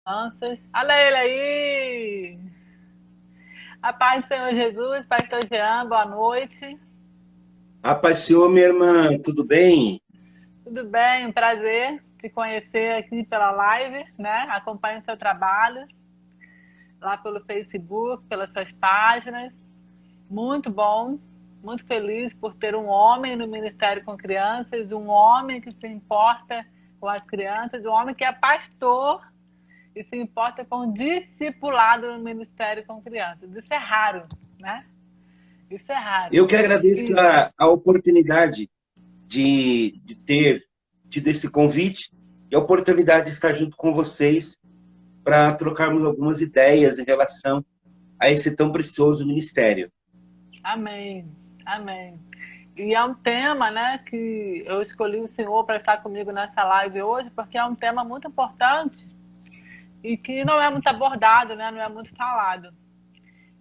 Crianças. Olha ele aí! A paz do Senhor Jesus, Pastor Jean, boa noite. A paz do Senhor, minha irmã, tudo bem? Tudo bem? Um prazer te conhecer aqui pela live, né? Acompanho o seu trabalho lá pelo Facebook, pelas suas páginas. Muito bom, muito feliz por ter um homem no Ministério com Crianças, um homem que se importa com as crianças, um homem que é pastor e se importa com o discipulado no Ministério com Crianças. Isso é raro, né? Isso é raro. Eu que agradeço E, a oportunidade de ter tido esse convite e a oportunidade de estar junto com vocês para trocarmos algumas ideias em relação a esse tão precioso ministério. amém, amém. E é um tema, né, que eu escolhi o Senhor para estar comigo nessa live hoje, porque é um tema muito importante e que não é muito abordado, né, não é muito falado.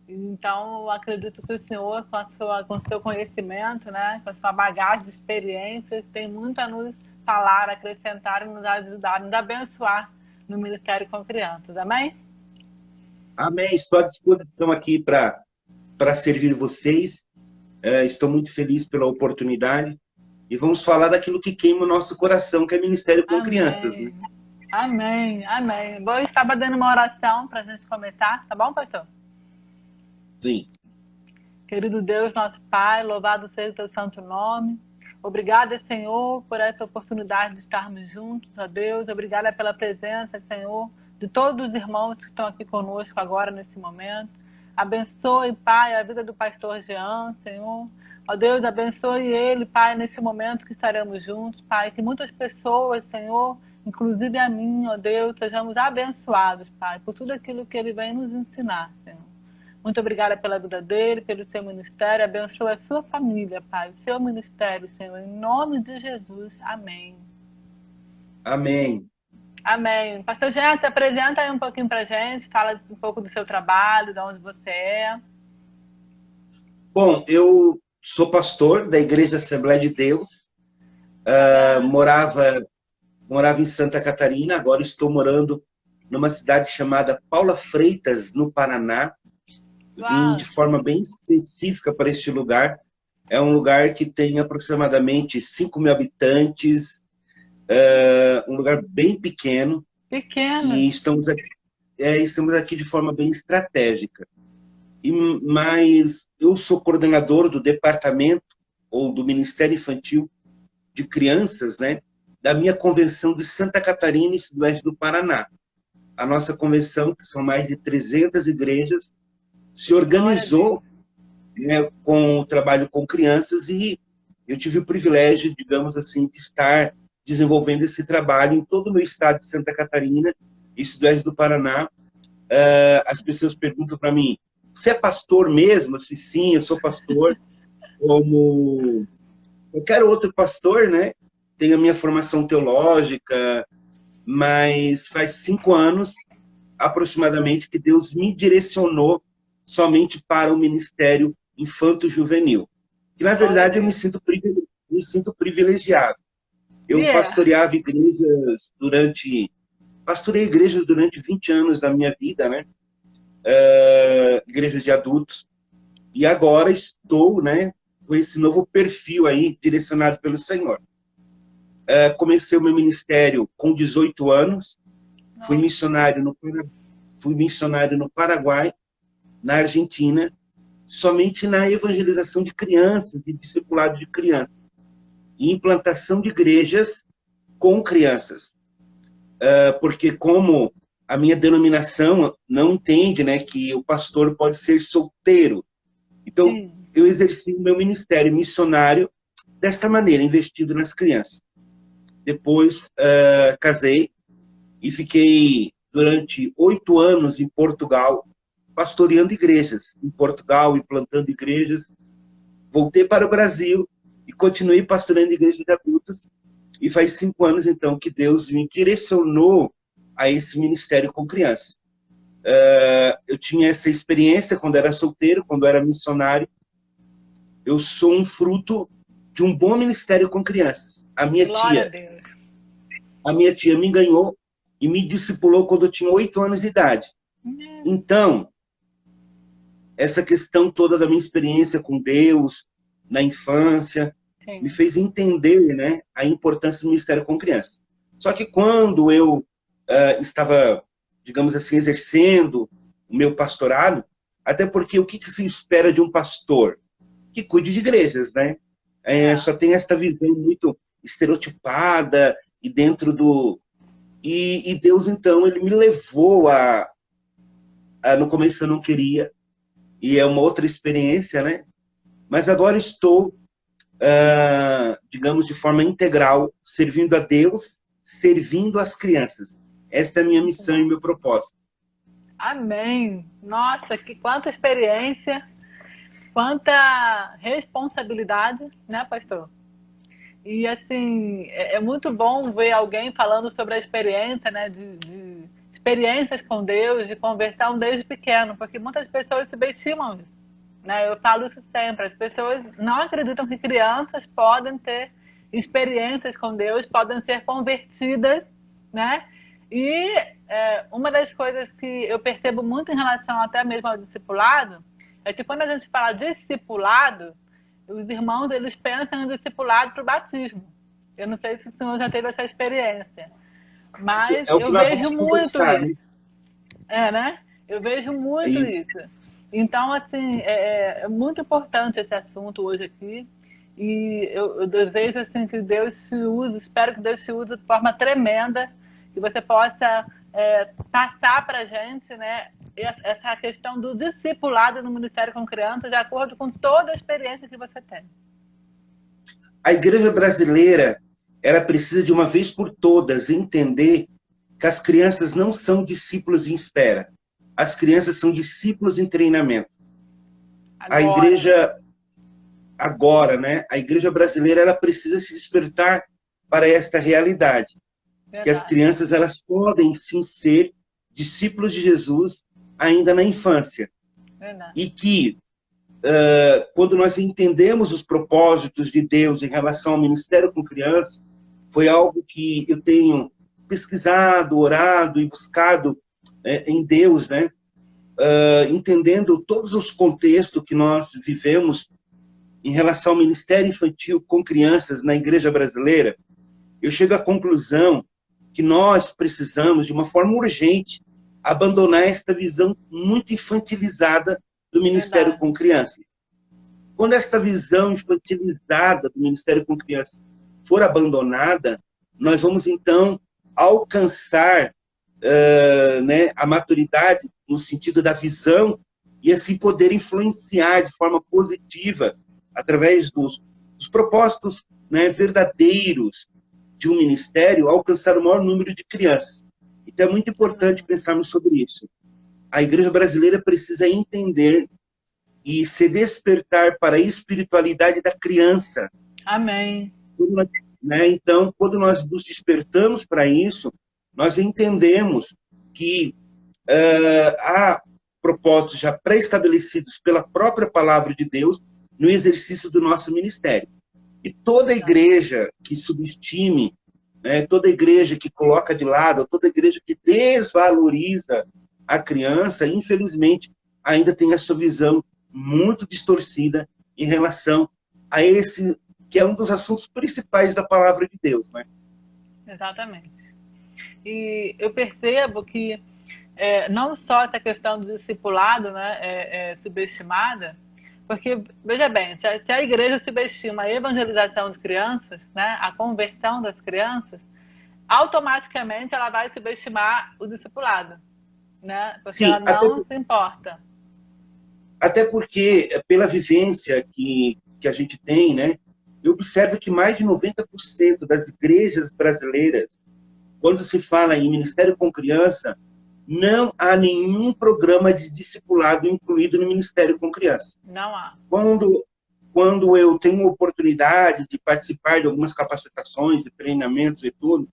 Então, eu acredito que o Senhor, com o seu conhecimento, né, com a sua bagagem de experiências, tem muito a nos falar, acrescentar e nos ajudar, nos abençoar no Ministério com Crianças. Amém? Amém. Estou à disposição aqui para servir vocês. Estou muito feliz pela oportunidade e vamos falar daquilo que queima o nosso coração, que é ministério com crianças, né? Amém. Amém. Amém. Vou estar dando uma oração para a gente começar, tá bom, pastor? Sim. Querido Deus, nosso Pai, louvado seja o teu santo nome. Obrigada, Senhor, por essa oportunidade de estarmos juntos, ó Deus. Obrigada pela presença, Senhor, de todos os irmãos que estão aqui conosco agora, nesse momento. Abençoe, Pai, a vida do pastor Jean, Senhor. Ó Deus, abençoe ele, Pai, nesse momento que estaremos juntos, Pai. Que muitas pessoas, Senhor, inclusive a mim, ó Deus, sejamos abençoados, Pai, por tudo aquilo que ele vem nos ensinar, Senhor. Muito obrigada pela vida dele, pelo seu ministério. Abençoe a sua família, Pai. O seu ministério, Senhor. Em nome de Jesus. Amém. Amém. Amém. Pastor Jean, se apresenta aí um pouquinho pra gente. Fala um pouco do seu trabalho, de onde você é. Bom, eu sou pastor da Igreja Assembleia de Deus. Amém. Morava em Santa Catarina, agora estou morando numa cidade chamada Paula Freitas, no Paraná. Vim Uau. de forma bem específica para este lugar. É um lugar que tem aproximadamente 5 mil habitantes, um lugar bem pequeno, Pequeno. e estamos aqui de forma bem estratégica. Mas eu sou coordenador do departamento, ou do Ministério Infantil de Crianças, né, da minha convenção de Santa Catarina e Sudoeste do Paraná. A nossa convenção, que são mais de 300 igrejas, se Glória a Deus. organizou, né, com o trabalho com crianças e eu tive o privilégio, digamos assim, de estar desenvolvendo esse trabalho em todo o meu estado de Santa Catarina e Sudoeste do Paraná. As pessoas perguntam para mim, você é pastor mesmo? Eu disse, sim, eu sou pastor, como qualquer outro pastor, né? Tenho a minha formação teológica, mas faz 5 anos, aproximadamente, que Deus me direcionou somente para o ministério infanto-juvenil. Que, na Glória a verdade, eu Deus. me sinto privilegiado. Eu Yeah. pastorei igrejas durante 20 anos da minha vida, né? Igrejas de adultos. E agora estou, né, com esse novo perfil aí, direcionado pelo Senhor. Comecei o meu ministério com 18 anos, fui Nossa. missionário no, fui missionário no Paraguai, na Argentina, somente na evangelização de crianças e discipulado de crianças, e implantação de igrejas com crianças. Porque como a minha denominação não entende, né, que o pastor pode ser solteiro, então Sim. eu exerci o meu ministério missionário desta maneira, investindo nas crianças. Depois casei e fiquei durante 8 anos em Portugal, pastoreando igrejas em Portugal, implantando igrejas. Voltei para o Brasil e continuei pastoreando igrejas de adultos. E faz 5 anos, então, que Deus me direcionou a esse ministério com crianças. Eu tinha essa experiência quando era solteiro, quando era missionário. Eu sou um fruto de um bom ministério com crianças. Glória a Deus. A minha tia me ganhou e me discipulou quando eu tinha 8 anos de idade. Então, essa questão toda da minha experiência com Deus, na infância, Sim. me fez entender, né, a importância do ministério com criança. Só que quando eu estava, digamos assim, exercendo o meu pastorado, até porque o que se espera de um pastor? Que cuide de igrejas, né? Só tem esta visão muito estereotipada e dentro do... E Deus, então, ele me levou no começo eu não queria, e é uma outra experiência, né? Mas agora estou, digamos, de forma integral, servindo a Deus, servindo as crianças. Esta é a minha missão e meu propósito. Amém. Nossa, quanta experiência, quanta responsabilidade, né, pastor? E, assim, é muito bom ver alguém falando sobre a experiência, né, de experiências com Deus, de conversão desde pequeno, porque muitas pessoas subestimam isso, né? Eu falo isso sempre, as pessoas não acreditam que crianças podem ter experiências com Deus, podem ser convertidas, né? E uma das coisas que eu percebo muito em relação até mesmo ao discipulado, é que quando a gente fala discipulado, os irmãos, eles pensam em discipulado para o batismo. Eu não sei se o senhor já teve essa experiência, mas é o que eu nós vejo vamos muito conversar, isso. Né? Eu vejo muito isso. Então, assim, é muito importante esse assunto hoje aqui. E eu desejo assim, que Deus se use, espero que Deus se use de forma tremenda, que você possa passar para a gente, né, essa questão do discipulado no Ministério com Crianças, de acordo com toda a experiência que você tem. A igreja brasileira, ela precisa de uma vez por todas entender que as crianças não são discípulos em espera. As crianças são discípulos em treinamento. Agora. A igreja agora, né? A igreja brasileira, ela precisa se despertar para esta realidade. Verdade. Que as crianças, elas podem sim ser discípulos de Jesus ainda na infância. Verdade. E que quando nós entendemos os propósitos de Deus em relação ao ministério com crianças, foi algo que eu tenho pesquisado, orado e buscado em Deus, né? Entendendo todos os contextos que nós vivemos em relação ao ministério infantil com crianças na igreja brasileira, eu chego à conclusão que nós precisamos, de uma forma urgente, abandonar esta visão muito infantilizada do ministério Verdade. com crianças. Quando esta visão infantilizada do ministério com crianças for abandonada, nós vamos, então, alcançar né, a maturidade no sentido da visão e, assim, poder influenciar de forma positiva através dos propósitos, né, verdadeiros de um ministério, alcançar o maior número de crianças. Então, é muito importante pensarmos sobre isso. A igreja brasileira precisa entender e se despertar para a espiritualidade da criança. Amém. Né? Então, quando nós nos despertamos para isso, nós entendemos que há propósitos já pré-estabelecidos pela própria palavra de Deus no exercício do nosso ministério. E toda igreja que subestime, né, toda igreja que coloca de lado, toda igreja que desvaloriza a criança, infelizmente, ainda tem a sua visão muito distorcida em relação a esse, que é um dos assuntos principais da palavra de Deus, né? Exatamente. E eu percebo que não só essa questão do discipulado, né, é subestimada, porque, veja bem, se a igreja subestima a evangelização de crianças, né, a conversão das crianças, automaticamente ela vai subestimar o discipulado, né, porque sim, ela não se importa. Até porque, pela vivência que a gente tem, né, eu observo que mais de 90% das igrejas brasileiras, quando se fala em ministério com criança, não há nenhum programa de discipulado incluído no ministério com criança. Não há. Quando eu tenho oportunidade de participar de algumas capacitações, de treinamentos e tudo,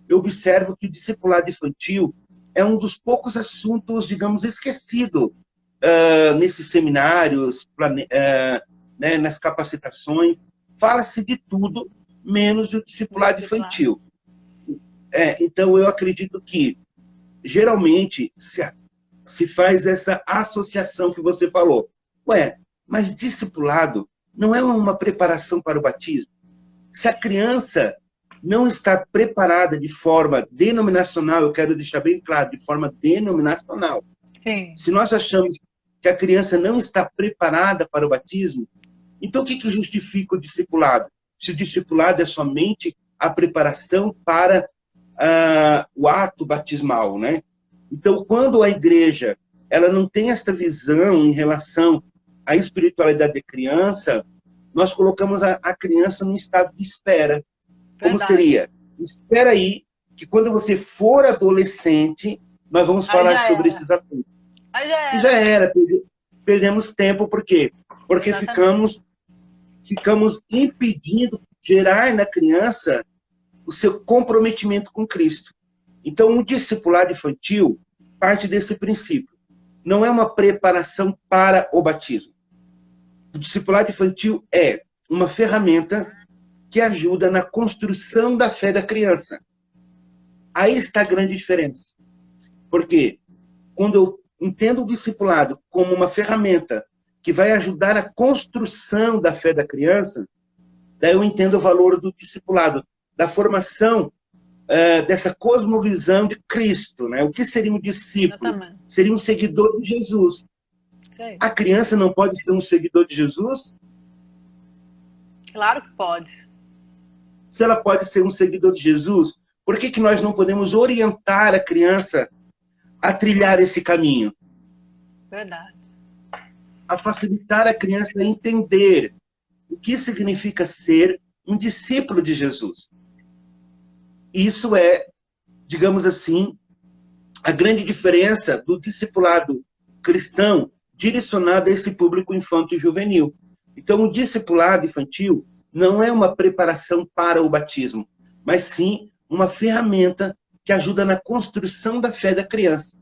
eu observo que o discipulado infantil é um dos poucos assuntos, digamos, esquecido nesses seminários, né, nas capacitações. Fala-se de tudo, menos do discipulado infantil. Então, eu acredito que, geralmente, se faz essa associação que você falou. Ué, mas discipulado não é uma preparação para o batismo? Se a criança não está preparada de forma denominacional, eu quero deixar bem claro, de forma denominacional. Sim. Se nós achamos que a criança não está preparada para o batismo, então o que justifica o discipulado? Se o discipulado é somente a preparação para o ato batismal, né? Então, quando a igreja ela não tem esta visão em relação à espiritualidade da criança, nós colocamos a criança num estado de espera. Como seria? Espera aí, que quando você for adolescente, nós vamos falar sobre esses assuntos. E já era. Perdemos tempo, por quê? Porque ficamos impedindo gerar na criança o seu comprometimento com Cristo. Então, o discipulado infantil parte desse princípio. Não é uma preparação para o batismo. O discipulado infantil é uma ferramenta que ajuda na construção da fé da criança. Aí está a grande diferença. Porque quando eu entendo o discipulado como uma ferramenta que vai ajudar a construção da fé da criança, daí eu entendo o valor do discipulado, da formação dessa cosmovisão de Cristo, né? O que seria um discípulo? Exatamente. Seria um seguidor de Jesus. Sim. A criança não pode ser um seguidor de Jesus? Claro que pode. Se ela pode ser um seguidor de Jesus, por que nós não podemos orientar a criança a trilhar esse caminho? Verdade. A facilitar a criança a entender o que significa ser um discípulo de Jesus. Isso é, digamos assim, a grande diferença do discipulado cristão direcionado a esse público infanto e juvenil. Então, o discipulado infantil não é uma preparação para o batismo, mas sim uma ferramenta que ajuda na construção da fé da criança.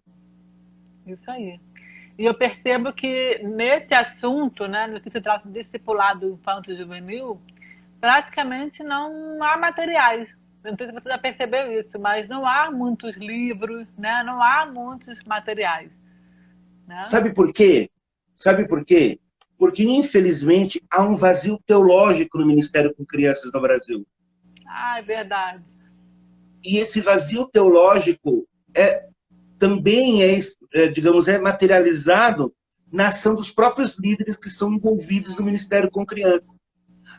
Isso aí. E eu percebo que nesse assunto, né, no que se trata de discipulado infanto e juvenil, praticamente não há materiais. Não sei se você já percebeu isso, mas não há muitos livros, né? Não há muitos materiais. Né? Sabe por quê? Sabe por quê? Porque, infelizmente, há um vazio teológico no Ministério com Crianças no Brasil. Ah, é verdade. E esse vazio teológico também digamos, materializado na ação dos próprios líderes que são envolvidos no Ministério com Crianças.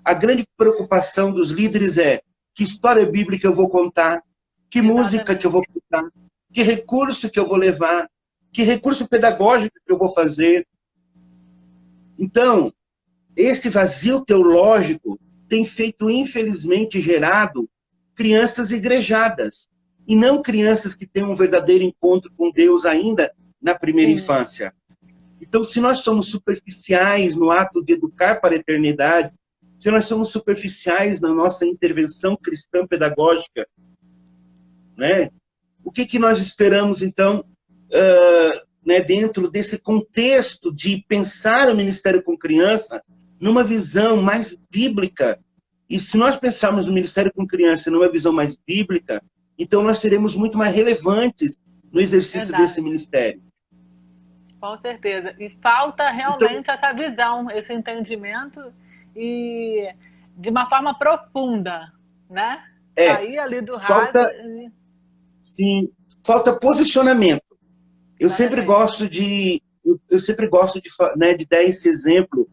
A grande preocupação dos líderes é: que história bíblica eu vou contar? Que música que eu vou cantar? Que recurso que eu vou levar? Que recurso pedagógico que eu vou fazer? Então, esse vazio teológico tem feito, infelizmente, gerado crianças igrejadas, e não crianças que têm um verdadeiro encontro com Deus ainda na primeira infância. Então, se nós somos superficiais no ato de educar para a eternidade, se nós somos superficiais na nossa intervenção cristã pedagógica, né? O que nós esperamos, então, né, dentro desse contexto de pensar o Ministério com Criança numa visão mais bíblica? E se nós pensarmos o Ministério com Criança numa visão mais bíblica, então nós seremos muito mais relevantes no exercício desse ministério. Com certeza. E falta realmente essa visão, esse entendimento, e de uma forma profunda, né? Sair ali do rádio. Sim, falta posicionamento. Eu sempre gosto de dar esse exemplo.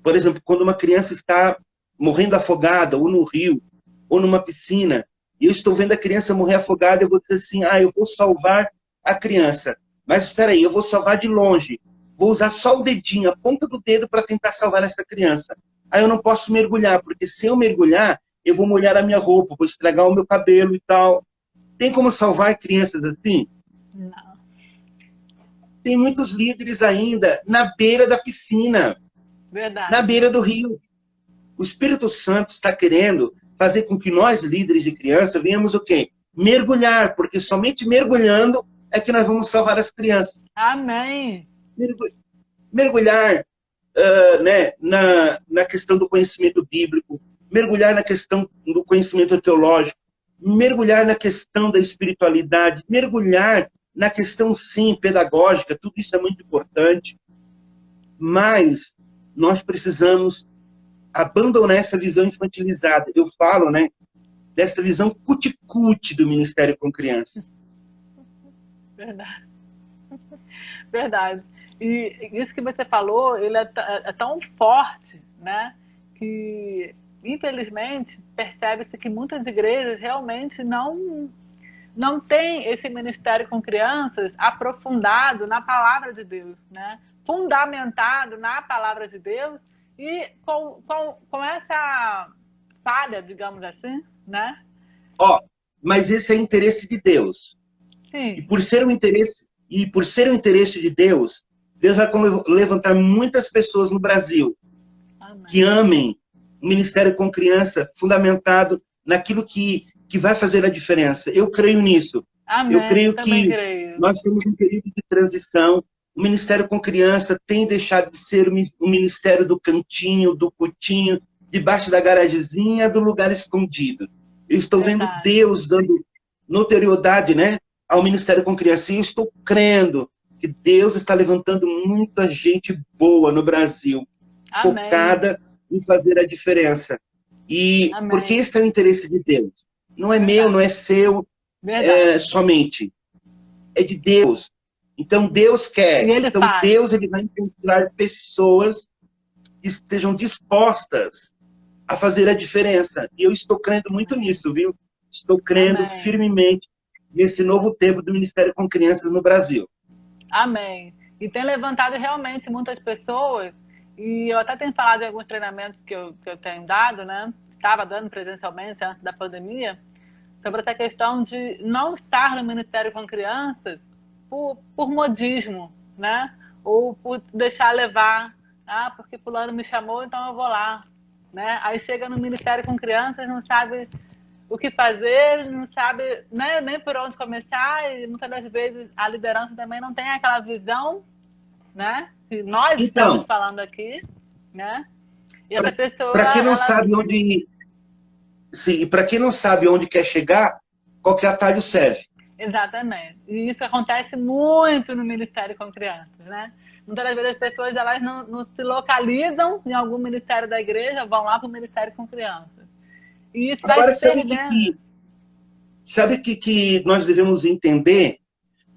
Por exemplo, quando uma criança está morrendo afogada, ou no rio, ou numa piscina, e eu estou vendo a criança morrer afogada, eu vou dizer assim: eu vou salvar a criança. Mas espera aí, eu vou salvar de longe. Vou usar só o dedinho, a ponta do dedo, para tentar salvar essa criança. Aí eu não posso mergulhar, porque se eu mergulhar, eu vou molhar a minha roupa, vou estragar o meu cabelo e tal. Tem como salvar crianças assim? Não. Tem muitos líderes ainda na beira da piscina. Verdade. Na beira do rio. O Espírito Santo está querendo fazer com que nós, líderes de criança, venhamos o quê? Mergulhar, porque somente mergulhando é que nós vamos salvar as crianças. Amém. Mergulhar né, na questão do conhecimento bíblico, mergulhar na questão do conhecimento teológico, mergulhar na questão da espiritualidade, mergulhar na questão, sim, pedagógica, tudo isso é muito importante, mas nós precisamos abandonar essa visão infantilizada. Eu falo, né, dessa visão cuticute do Ministério com Crianças. Verdade. Verdade. E isso que você falou, ele é tão forte, né, que, infelizmente, percebe-se que muitas igrejas realmente não têm esse ministério com crianças aprofundado na palavra de Deus, né, fundamentado na palavra de Deus e com essa falha, digamos assim, né? Mas esse é interesse de Deus. Sim. E por ser um interesse de Deus, Deus vai levantar muitas pessoas no Brasil. Amém. Que amem o ministério com criança fundamentado naquilo que vai fazer a diferença. Eu creio nisso. Amém. Eu creio que nós temos um período de transição. O ministério com criança tem deixado de ser o ministério do cantinho, do cutinho, debaixo da garagezinha, do lugar escondido. Eu estou vendo Deus dando notoriedade, né, ao ministério com criança. E eu estou crendo que Deus está levantando muita gente boa no Brasil, amém, focada em fazer a diferença. E amém, porque esse é o interesse de Deus. Não é meu, não é seu, somente. É de Deus. Então Deus quer. Então Deus ele vai encontrar pessoas que estejam dispostas a fazer a diferença. E eu estou crendo muito nisso, viu? Estou crendo firmemente nesse novo tempo do Ministério com Crianças no Brasil. Amém. E tem levantado realmente muitas pessoas, e eu até tenho falado em alguns treinamentos que eu tenho dado, né? Estava dando presencialmente antes da pandemia, sobre essa questão de não estar no Ministério com Crianças por modismo, né? Ou por deixar levar, porque fulano me chamou, então eu vou lá, né? Aí chega no Ministério com Crianças, não sabe o que fazer, não sabe, né, nem por onde começar, e muitas das vezes a liderança também não tem aquela visão, né? Que nós estamos falando aqui, né? E essa pessoa, para quem não sabe onde, sim, para quem não sabe onde quer chegar, qualquer atalho serve. Exatamente. E isso acontece muito no Ministério com Crianças, né? Muitas das vezes as pessoas elas não se localizam em algum ministério da igreja, vão lá para o Ministério com Crianças. E isso agora, vai sabe o que nós devemos entender?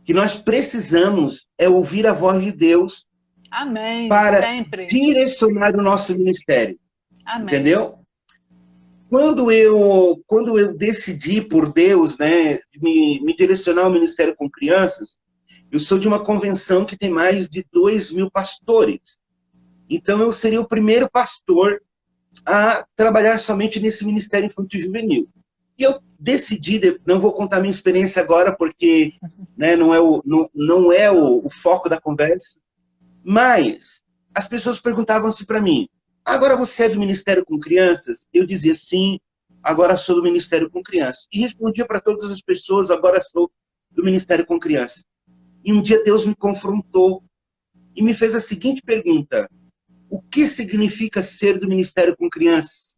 Que nós precisamos ouvir a voz de Deus. Amém. Para sempre direcionar o nosso ministério. Amém. Entendeu? Quando eu decidi por Deus, né, me direcionar ao Ministério com Crianças, eu sou de uma convenção que tem mais de 2.000 pastores. Então eu seria o primeiro pastor a trabalhar somente nesse Ministério Infantil Juvenil. E eu decidi, não vou contar minha experiência agora, porque né, não é o foco da conversa, mas as pessoas perguntavam-se para mim, agora você é do Ministério com Crianças? Eu dizia sim, agora sou do Ministério com Crianças. E respondia para todas as pessoas, agora sou do Ministério com Crianças. E um dia Deus me confrontou e me fez a seguinte pergunta, o que significa ser do Ministério com Crianças?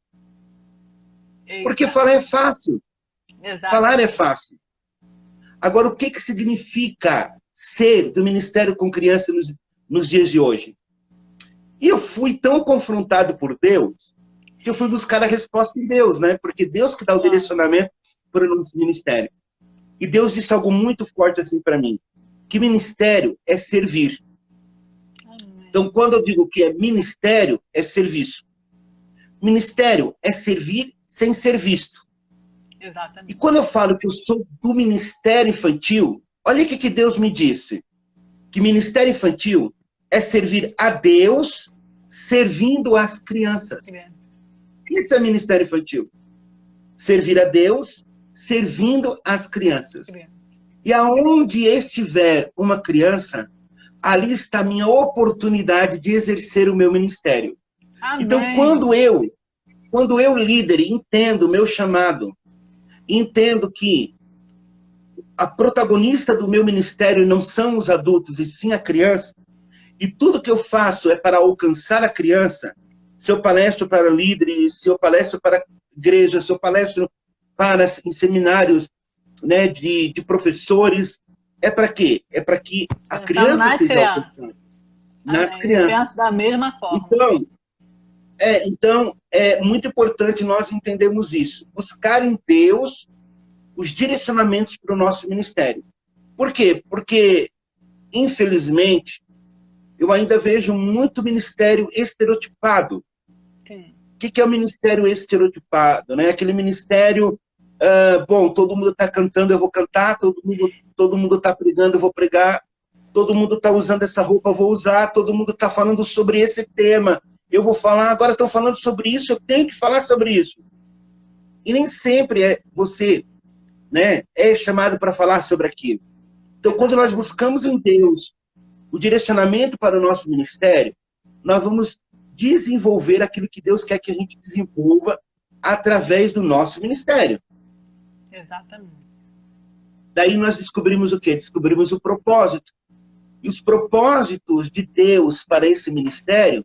Porque falar é fácil. Exato. Falar é fácil. Agora, o que significa ser do Ministério com Crianças nos dias de hoje? E eu fui tão confrontado por Deus que eu fui buscar a resposta em Deus, né? Porque Deus que dá o direcionamento para o nosso ministério. E Deus disse algo muito forte assim para mim, que ministério é servir. Então, quando eu digo que é ministério, é serviço. Ministério é servir sem ser visto. Exatamente. E quando eu falo que eu sou do Ministério Infantil, olha o que Deus me disse. Que Ministério Infantil é servir a Deus servindo as crianças. Isso é Ministério Infantil. Servir a Deus servindo as crianças. E aonde estiver uma criança, ali está a minha oportunidade de exercer o meu ministério. Amém. Então, quando eu líder, entendo o meu chamado, entendo que a protagonista do meu ministério não são os adultos, e sim a criança, e tudo que eu faço é para alcançar a criança, se eu palestro para líderes, se eu palestro para igreja, se eu palestro em seminários, né, de professores. É para quê? É para que a criança seja alcançada. Nas crianças. Eu penso da mesma forma. Então, é muito importante nós entendermos isso. Buscar em Deus os direcionamentos para o nosso ministério. Por quê? Porque, infelizmente, eu ainda vejo muito ministério estereotipado. O que é o ministério estereotipado? Né? Aquele ministério, bom, todo mundo está cantando, eu vou cantar, todo mundo está pregando, eu vou pregar, todo mundo está usando essa roupa, eu vou usar, todo mundo está falando sobre esse tema, eu vou falar, agora estão falando sobre isso, eu tenho que falar sobre isso. E nem sempre você, né, é chamado para falar sobre aquilo. Então, quando nós buscamos em Deus o direcionamento para o nosso ministério, nós vamos desenvolver aquilo que Deus quer que a gente desenvolva através do nosso ministério. Exatamente. Daí nós descobrimos o quê? Descobrimos o propósito. E os propósitos de Deus para esse ministério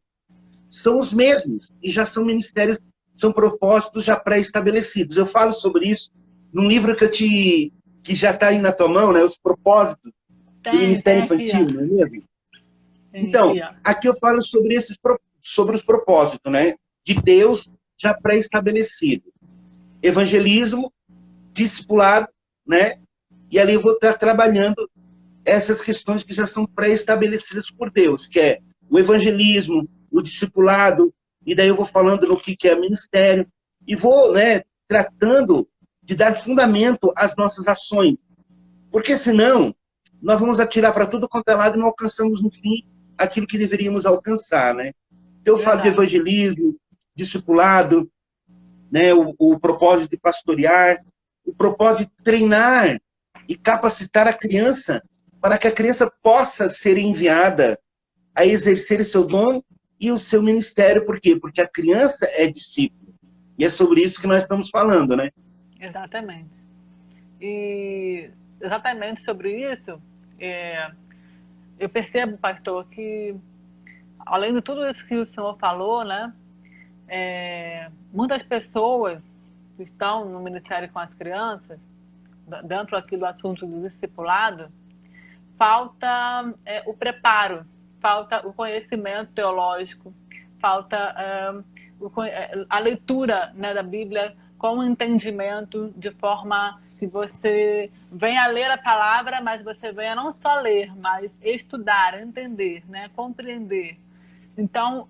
são os mesmos. E já são ministérios, são propósitos já pré-estabelecidos. Eu falo sobre isso num livro que já está aí na tua mão, né? Os propósitos do Ministério Infantil, não é mesmo? Então, aqui eu falo sobre os propósitos, né? De Deus já pré-estabelecido. Evangelismo, discipulado, né? E ali eu vou estar trabalhando essas questões que já são pré-estabelecidas por Deus, que é o evangelismo, o discipulado, e daí eu vou falando no que é ministério, e vou, né, tratando de dar fundamento às nossas ações. Porque senão, nós vamos atirar para tudo quanto é lado e não alcançamos, no fim, aquilo que deveríamos alcançar, né? Então, eu falo de evangelismo, discipulado, né, o propósito de pastorear, o propósito de treinar e capacitar a criança para que a criança possa ser enviada a exercer seu dom e o seu ministério. Por quê? Porque a criança é discípulo. E é sobre isso que nós estamos falando, né? Exatamente. E exatamente sobre isso, eu percebo, pastor, que além de tudo isso que o senhor falou, né, muitas pessoas que estão no ministério com as crianças, dentro aqui do assunto do discipulado, falta o preparo, falta o conhecimento teológico, falta a leitura, né, da Bíblia com o entendimento, de forma que você venha ler a palavra, mas você venha não só ler, mas estudar, entender, né, compreender. Então,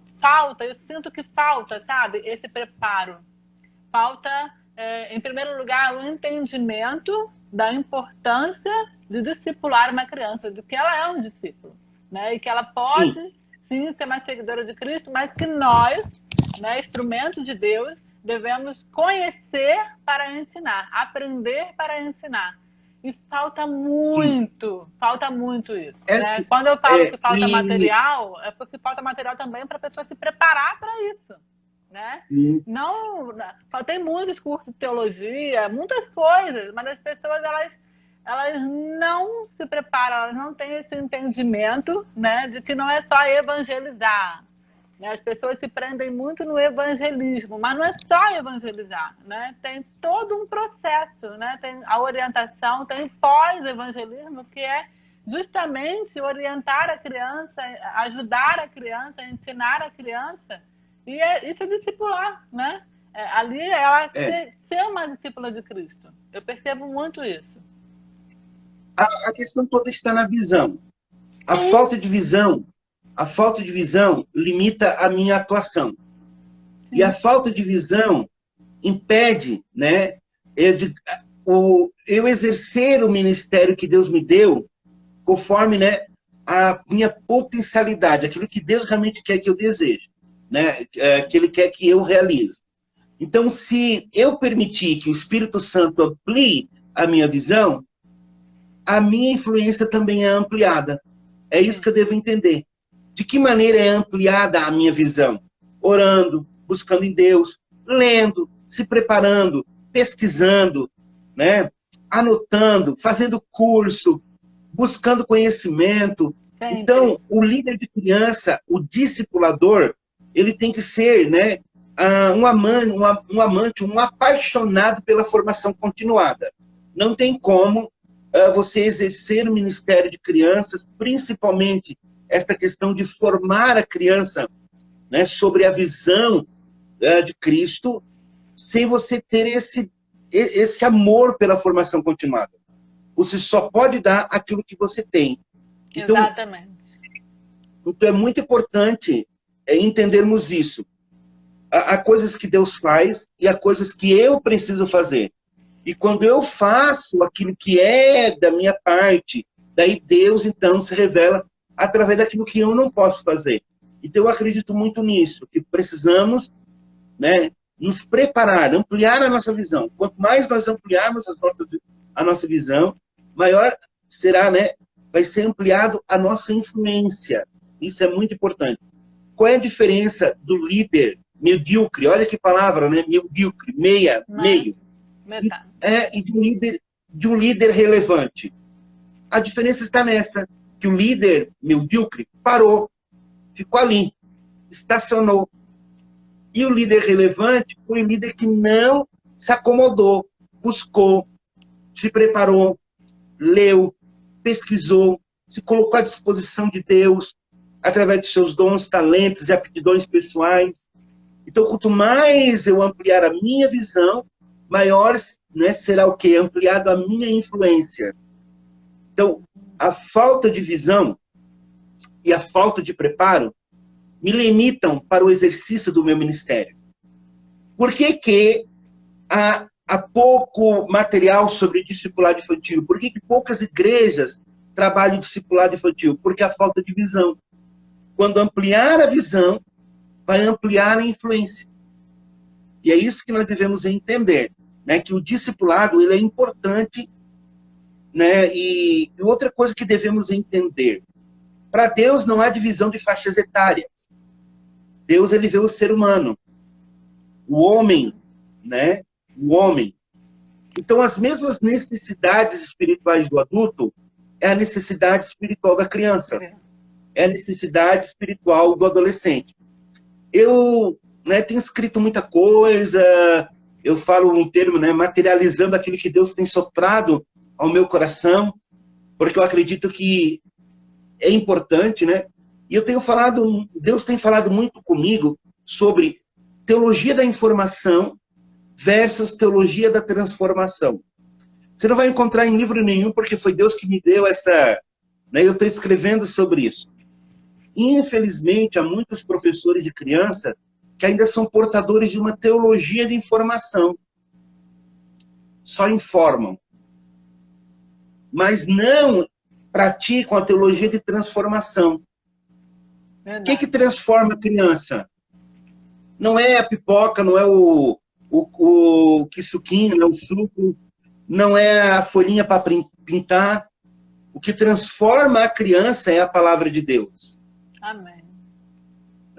eu sinto que falta, sabe, esse preparo. Falta, em primeiro lugar, o entendimento da importância de discipular uma criança, de que ela é um discípulo, né, e que ela pode, sim, ser uma seguidora de Cristo, mas que nós, né, instrumentos de Deus, devemos conhecer para ensinar, aprender para ensinar. E falta muito isso. Né? Quando eu falo que falta material, é porque falta material também para a pessoa se preparar para isso. Né? Não, tem muitos cursos de teologia, muitas coisas, mas as pessoas elas não se preparam, elas não têm esse entendimento, né, de que não é só evangelizar. As pessoas se prendem muito no evangelismo, mas não é só evangelizar, né? Tem todo um processo, né? Tem a orientação, tem pós-evangelismo, que é justamente orientar a criança, ajudar a criança, ensinar a criança, e isso é discipular, né? Ali ela ser uma discípula de Cristo. Eu percebo muito isso. A questão toda está na visão. A falta de visão limita a minha atuação. E a falta de visão impede, né, eu exercer o ministério que Deus me deu conforme, né, a minha potencialidade, aquilo que Deus realmente quer que eu deseje, né, que Ele quer que eu realize. Então, se eu permitir que o Espírito Santo amplie a minha visão, a minha influência também é ampliada. É isso que eu devo entender. De que maneira é ampliada a minha visão? Orando, buscando em Deus, lendo, se preparando, pesquisando, né? Anotando, fazendo curso, buscando conhecimento. Então, o líder de criança, o discipulador, ele tem que ser, né, um apaixonado pela formação continuada. Não tem como você exercer o ministério de crianças, principalmente esta questão de formar a criança, né, sobre a visão de Cristo, sem você ter esse amor pela formação continuada. Você só pode dar aquilo que você tem. Então, exatamente. Então é muito importante entendermos isso. Há coisas que Deus faz e há coisas que eu preciso fazer. E quando eu faço aquilo que é da minha parte, daí Deus então se revela através daquilo que eu não posso fazer. Então eu acredito muito nisso, que precisamos, né, nos preparar, ampliar a nossa visão. Quanto mais nós ampliarmos a nossa visão, maior será, né, vai ser ampliado a nossa influência. Isso é muito importante. Qual é a diferença do líder medíocre? Olha que palavra, né? Medíocre, meio. E de um líder relevante. A diferença está nessa, que o líder medíocre parou, ficou ali, estacionou. E o líder relevante foi o líder que não se acomodou, buscou, se preparou, leu, pesquisou, se colocou à disposição de Deus, através de seus dons, talentos e aptidões pessoais. Então, quanto mais eu ampliar a minha visão, maior, né, será o quê? Ampliado a minha influência. Então, a falta de visão e a falta de preparo me limitam para o exercício do meu ministério. Por que há pouco material sobre discipulado infantil? Por que poucas igrejas trabalham discipulado infantil? Porque a falta de visão. Quando ampliar a visão, vai ampliar a influência. E é isso que nós devemos entender, né? Que o discipulado ele é importante, né? E outra coisa que devemos entender, para Deus não há divisão de faixas etárias. Deus ele vê o ser humano, o homem, né? O homem. Então as mesmas necessidades espirituais do adulto é a necessidade espiritual da criança. É a necessidade espiritual do adolescente. Eu, né, tenho escrito muita coisa, eu falo um termo, né, materializando aquilo que Deus tem soprado ao meu coração, porque eu acredito que é importante, né? E eu tenho falado, Deus tem falado muito comigo sobre teologia da informação versus teologia da transformação. Você não vai encontrar em livro nenhum, porque foi Deus que me deu essa... Né, eu estou escrevendo sobre isso. Infelizmente, há muitos professores de criança que ainda são portadores de uma teologia de informação. Só informam. Mas não praticam a teologia de transformação. O que transforma a criança? Não é a pipoca, não é o suquinho, não é o suco, não é a folhinha para pintar. O que transforma a criança é a palavra de Deus. Amém.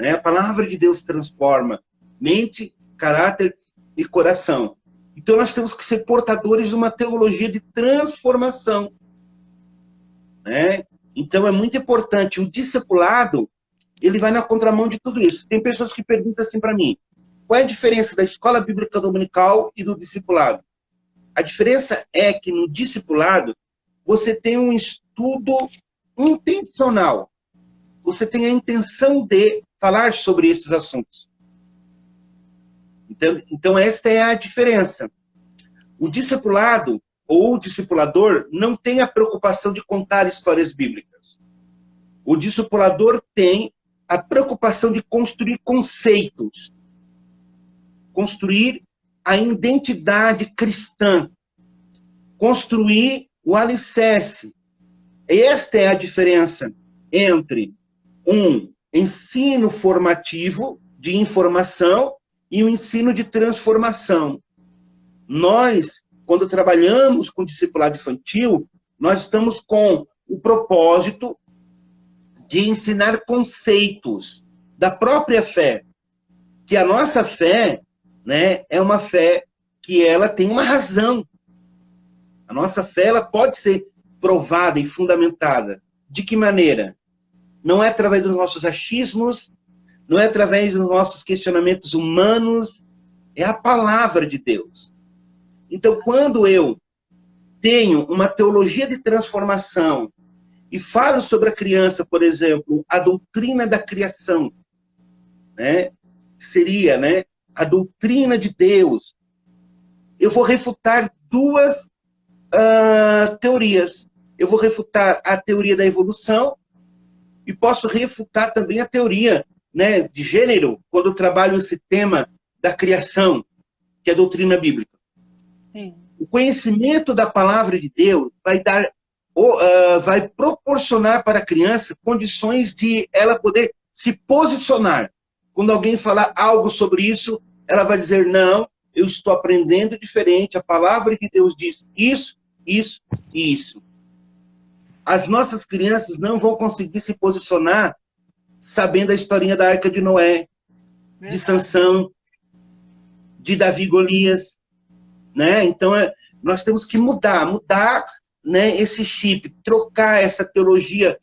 A palavra de Deus transforma mente, caráter e coração. Então nós temos que ser portadores de uma teologia de transformação. Né? Então é muito importante. O discipulado, ele vai na contramão de tudo isso. Tem pessoas que perguntam assim para mim, qual é a diferença da escola bíblica dominical e do discipulado? A diferença é que no discipulado, você tem um estudo intencional. Você tem a intenção de falar sobre esses assuntos. Então esta é a diferença. O discipulado, ou o discipulador, não tem a preocupação de contar histórias bíblicas. O discipulador tem a preocupação de construir conceitos. Construir a identidade cristã. Construir o alicerce. Esta é a diferença entre um ensino formativo de informação e um ensino de transformação. Nós, quando trabalhamos com discipulado infantil, nós estamos com o propósito de ensinar conceitos da própria fé. Que a nossa fé, né, é uma fé que ela tem uma razão. A nossa fé ela pode ser provada e fundamentada. De que maneira? Não é através dos nossos achismos, não é através dos nossos questionamentos humanos, é a palavra de Deus. Então, quando eu tenho uma teologia de transformação e falo sobre a criança, por exemplo, a doutrina da criação, né? Seria, né, a doutrina de Deus, eu vou refutar duas teorias. Eu vou refutar a teoria da evolução e posso refutar também a teoria, né, de gênero, quando eu trabalho esse tema da criação, que é a doutrina bíblica. Sim. O conhecimento da palavra de Deus vai proporcionar para a criança condições de ela poder se posicionar. Quando alguém falar algo sobre isso, ela vai dizer, não, eu estou aprendendo diferente, a palavra de Deus diz isso, isso e isso. As nossas crianças não vão conseguir se posicionar sabendo a historinha da Arca de Noé, de Sansão, de Davi e Golias, né? Então, nós temos que mudar, né, esse chip, trocar essa teologia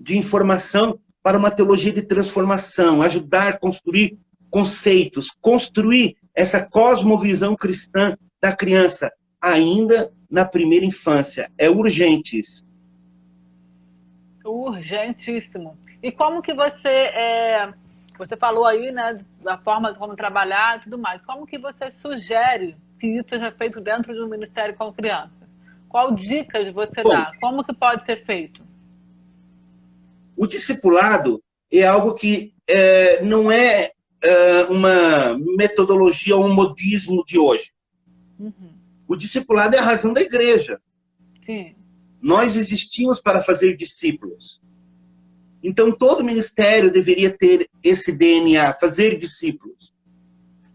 de informação para uma teologia de transformação, ajudar a construir conceitos, construir essa cosmovisão cristã da criança, ainda na primeira infância. É urgente isso. Urgentíssimo. E como que você falou aí, né, da forma como trabalhar e tudo mais, como que você sugere que isso seja feito dentro de um ministério com crianças? Qual dicas você dá? Como que pode ser feito? O discipulado é algo que não é uma metodologia ou um modismo de hoje. Uhum. O discipulado é a razão da igreja. Sim. Nós existimos para fazer discípulos. Então, todo ministério deveria ter esse DNA, fazer discípulos.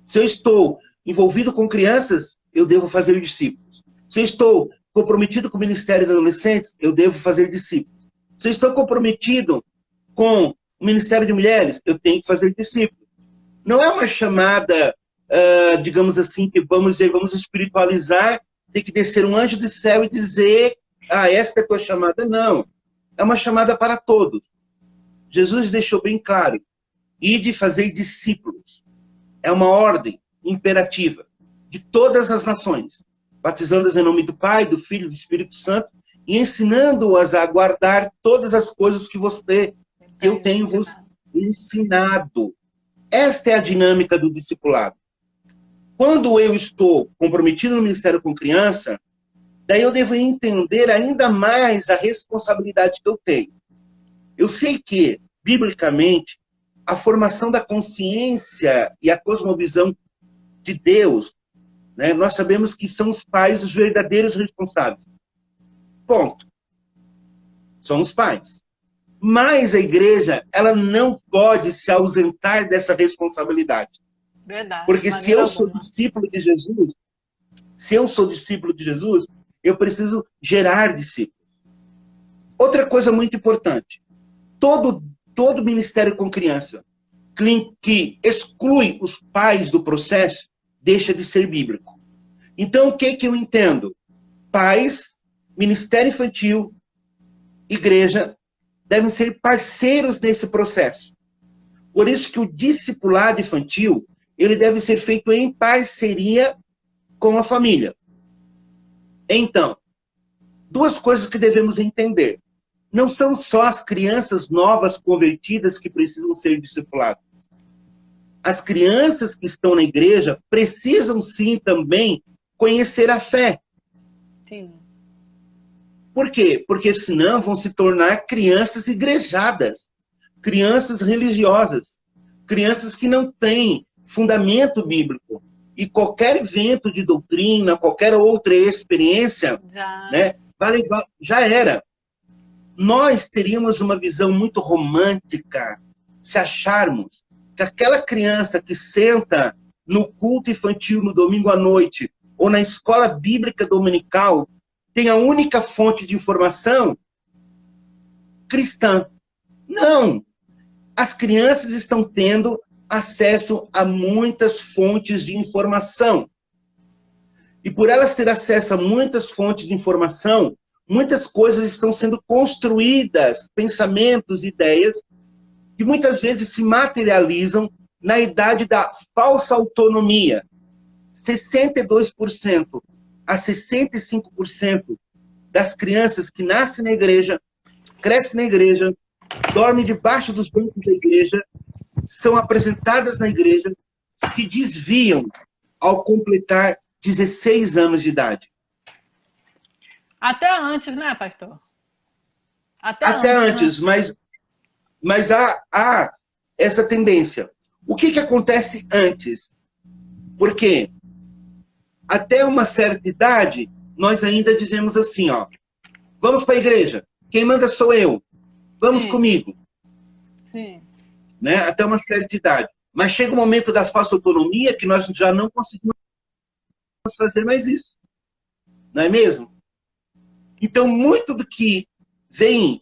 Se eu estou envolvido com crianças, eu devo fazer discípulos. Se eu estou comprometido com o ministério de adolescentes, eu devo fazer discípulos. Se eu estou comprometido com o ministério de mulheres, eu tenho que fazer discípulos. Não é uma chamada, digamos assim, que vamos espiritualizar, tem que descer um anjo do céu e dizer, esta é a tua chamada. Não. É uma chamada para todos. Jesus deixou bem claro, ide fazer discípulos. É uma ordem imperativa de todas as nações, batizando-as em nome do Pai, do Filho e do Espírito Santo, e ensinando-as a guardar todas as coisas que eu tenho vos ensinado. Esta é a dinâmica do discipulado. Quando eu estou comprometido no ministério com criança, daí eu devo entender ainda mais a responsabilidade que eu tenho. Eu sei que, biblicamente, a formação da consciência e a cosmovisão de Deus, né, nós sabemos que são os pais os verdadeiros responsáveis. Ponto. São os pais. Mas a igreja, ela não pode se ausentar dessa responsabilidade. Verdade. Porque se eu sou discípulo de Jesus, eu preciso gerar discípulos. Outra coisa muito importante. Todo ministério com criança que exclui os pais do processo, deixa de ser bíblico. Então, o que eu entendo? Pais, ministério infantil, igreja, devem ser parceiros nesse processo. Por isso que o discipulado infantil, ele deve ser feito em parceria com a família. Então, duas coisas que devemos entender. Não são só as crianças novas convertidas que precisam ser discipuladas. As crianças que estão na igreja precisam sim também conhecer a fé. Sim. Por quê? Porque senão vão se tornar crianças igrejadas, crianças religiosas, crianças que não têm fundamento bíblico. E qualquer evento de doutrina, qualquer outra experiência, né, já era. Nós teríamos uma visão muito romântica se acharmos que aquela criança que senta no culto infantil no domingo à noite ou na escola bíblica dominical tem a única fonte de informação cristã. Não! As crianças estão tendo acesso a muitas fontes de informação. E por elas ter acesso a muitas fontes de informação, muitas coisas estão sendo construídas, pensamentos, ideias, que muitas vezes se materializam na idade da falsa autonomia. 62% a 65% das crianças que nascem na igreja, crescem na igreja, dormem debaixo dos bancos da igreja, são apresentadas na igreja, se desviam ao completar 16 anos de idade. Até antes, né, pastor? Até antes, né? Mas há essa tendência. O que acontece antes? Porque até uma certa idade, nós ainda dizemos assim, ó, vamos para a igreja, quem manda sou eu, vamos Sim. comigo. Sim. Né? Até uma certa idade. Mas chega o momento da falsa autonomia que nós já não conseguimos fazer mais isso. Não é mesmo? Então, muito do que vem,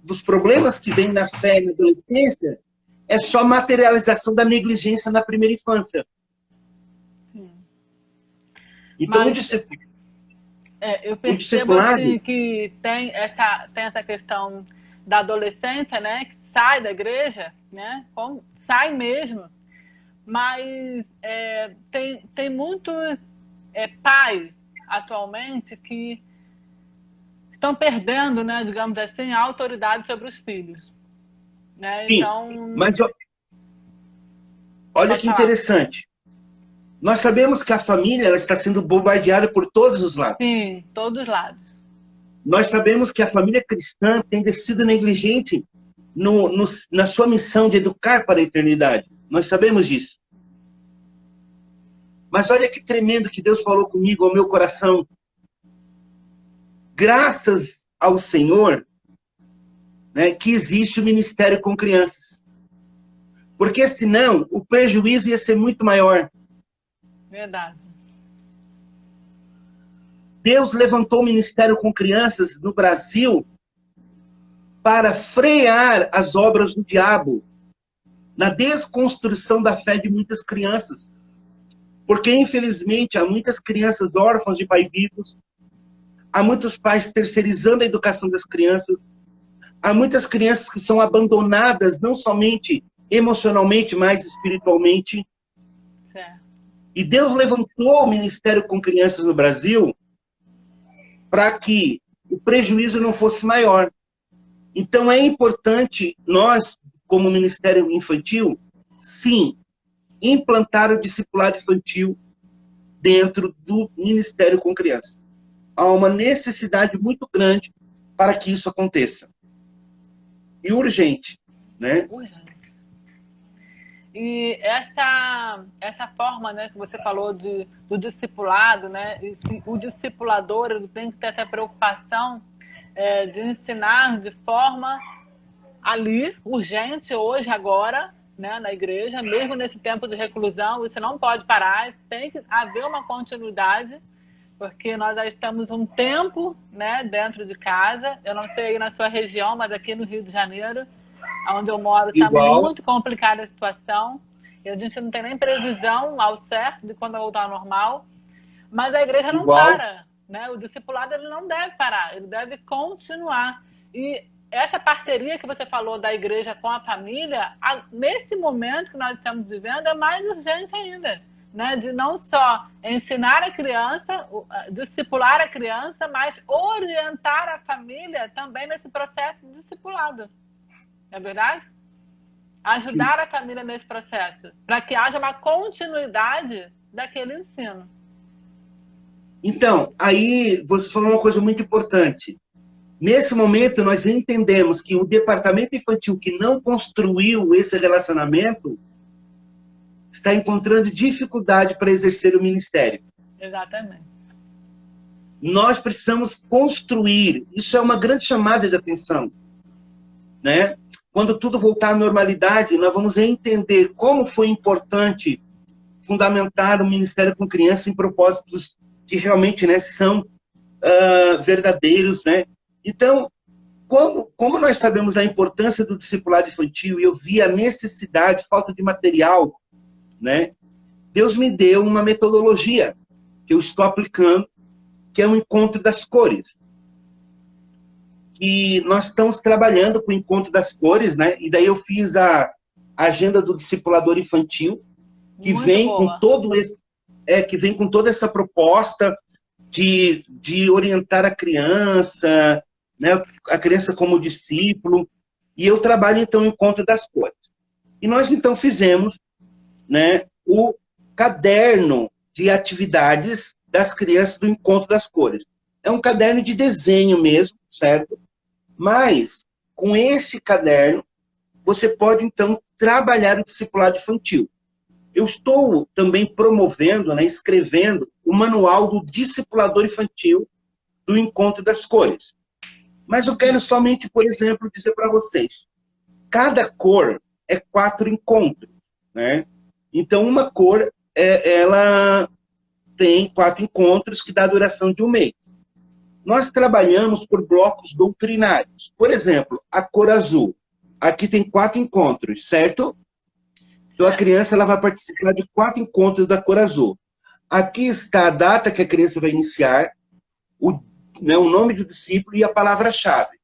dos problemas que vem na fé e na adolescência, é só materialização da negligência na primeira infância. Então, eu percebo assim, que tem essa questão da adolescência, né, que sai da igreja, né, sai mesmo, mas tem muitos pais atualmente que estão perdendo, né, digamos assim, a autoridade sobre os filhos. Né? Sim, então... mas olha que interessante. Nós sabemos que a família ela está sendo bombardeada por todos os lados. Sim, todos os lados. Nós sabemos que a família cristã tem sido negligente na sua missão de educar para a eternidade. Nós sabemos disso. Mas olha que tremendo que Deus falou comigo ao meu coração. Graças ao Senhor, né, que existe o ministério com crianças. Porque senão o prejuízo ia ser muito maior. Verdade. Deus levantou o ministério com crianças no Brasil para frear as obras do diabo na desconstrução da fé de muitas crianças. Porque, infelizmente, há muitas crianças órfãs de pais vivos, há muitos pais terceirizando a educação das crianças, há muitas crianças que são abandonadas, não somente emocionalmente, mas espiritualmente. E Deus levantou o ministério com crianças no Brasil para que o prejuízo não fosse maior. Então é importante nós, como Ministério Infantil, sim, implantar o discipulado infantil dentro do Ministério com crianças. Há uma necessidade muito grande para que isso aconteça. E urgente, né? Urgente. E essa forma, né, que você falou do discipulado, né, o discipulador ele tem que ter essa preocupação de ensinar de forma ali, urgente, hoje, agora, né, na igreja, mesmo nesse tempo de reclusão, isso não pode parar, tem que haver uma continuidade, porque nós já estamos um tempo, né, dentro de casa. Eu não sei aí na sua região, mas aqui no Rio de Janeiro, onde eu moro, está muito complicada a situação. E a gente não tem nem previsão ao certo de quando vai voltar ao normal. Mas a igreja não para. Né? O discipulado ele não deve parar, ele deve continuar. E essa parceria que você falou da igreja com a família, nesse momento que nós estamos vivendo, é mais urgente ainda. Né? De não só ensinar a criança, discipular a criança, mas orientar a família também nesse processo de discipulado. É verdade? Ajudar a família nesse processo, para que haja uma continuidade daquele ensino. Então, aí você falou uma coisa muito importante. Nesse momento, nós entendemos que o departamento infantil que não construiu esse relacionamento está encontrando dificuldade para exercer o ministério. Exatamente. Nós precisamos construir. Isso é uma grande chamada de atenção. Né? Quando tudo voltar à normalidade, nós vamos entender como foi importante fundamentar o Ministério com Criança em propósitos que realmente, né, são verdadeiros. Né? Então, como nós sabemos da importância do discipulado infantil, e eu vi a necessidade, falta de material, né? Deus me deu uma metodologia que eu estou aplicando, que é o encontro das cores. que nós estamos trabalhando com o Encontro das Cores, né? E daí eu fiz a agenda do discipulador infantil, que vem com que vem com toda essa proposta de orientar a criança, né? A criança como discípulo. E eu trabalho, então, o Encontro das Cores. E nós, então, fizemos, né, o caderno de atividades das crianças do Encontro das Cores. É um caderno de desenho mesmo, certo? Mas, com este caderno, você pode, então, trabalhar o discipulado infantil. Eu estou também promovendo, né, escrevendo o manual do discipulador infantil do Encontro das Cores. Mas eu quero somente, por exemplo, dizer para vocês, cada cor é 4 encontros, né? Então, uma cor, ela tem 4 encontros que dá a duração de um mês. Nós trabalhamos por blocos doutrinários. Por exemplo, a cor azul. Aqui tem 4 encontros, certo? Então, a criança ela vai participar de 4 encontros da cor azul. Aqui está a data que a criança vai iniciar, o nome do discípulo e a palavra-chave.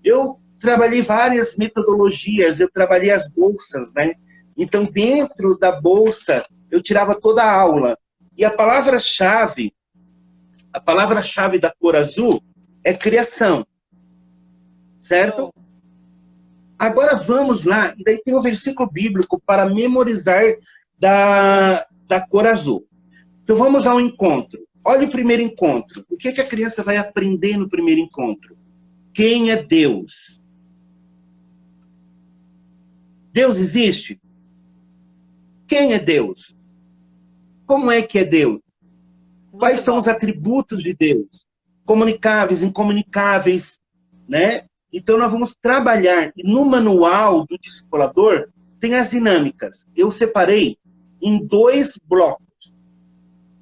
Eu trabalhei várias metodologias, eu trabalhei as bolsas, né? Então, dentro da bolsa, eu tirava toda a aula. E a palavra-chave da cor azul é criação. Certo? Agora vamos lá, e daí tem o versículo bíblico para memorizar da cor azul. Então vamos ao encontro. Olha o primeiro encontro. O que a criança vai aprender no primeiro encontro? Quem é Deus? Deus existe? Quem é Deus? Como é que é Deus? Quais são os atributos de Deus? Comunicáveis, incomunicáveis, né? Então nós vamos trabalhar, e no manual do discipulador tem as dinâmicas. Eu separei em 2 blocos.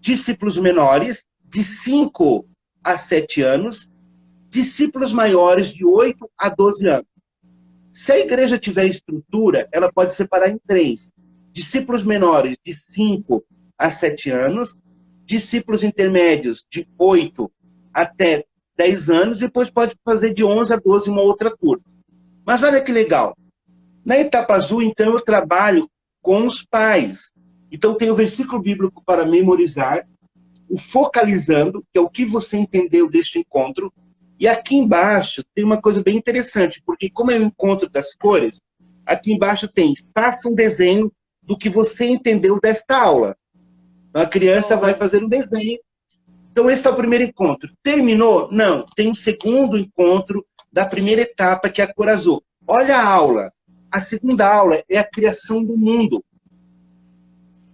Discípulos menores, de 5 a 7 anos, discípulos maiores, de 8 a 12 anos. Se a igreja tiver estrutura, ela pode separar em 3. Discípulos menores, de 5 a 7 anos, discípulos intermédios, de 8 até 10 anos, depois pode fazer de 11 a 12 uma outra turma. Mas olha que legal. Na etapa azul, então, eu trabalho com os pais. Então, tem o versículo bíblico para memorizar, o focalizando, que é o que você entendeu deste encontro. E aqui embaixo tem uma coisa bem interessante, porque como é o encontro das cores, aqui embaixo tem, faça um desenho do que você entendeu desta aula. Então, a criança vai fazer um desenho. Então, esse é o primeiro encontro. Terminou? Não. Tem um segundo encontro da primeira etapa, que é a cor azul. Olha a aula. A segunda aula é a criação do mundo.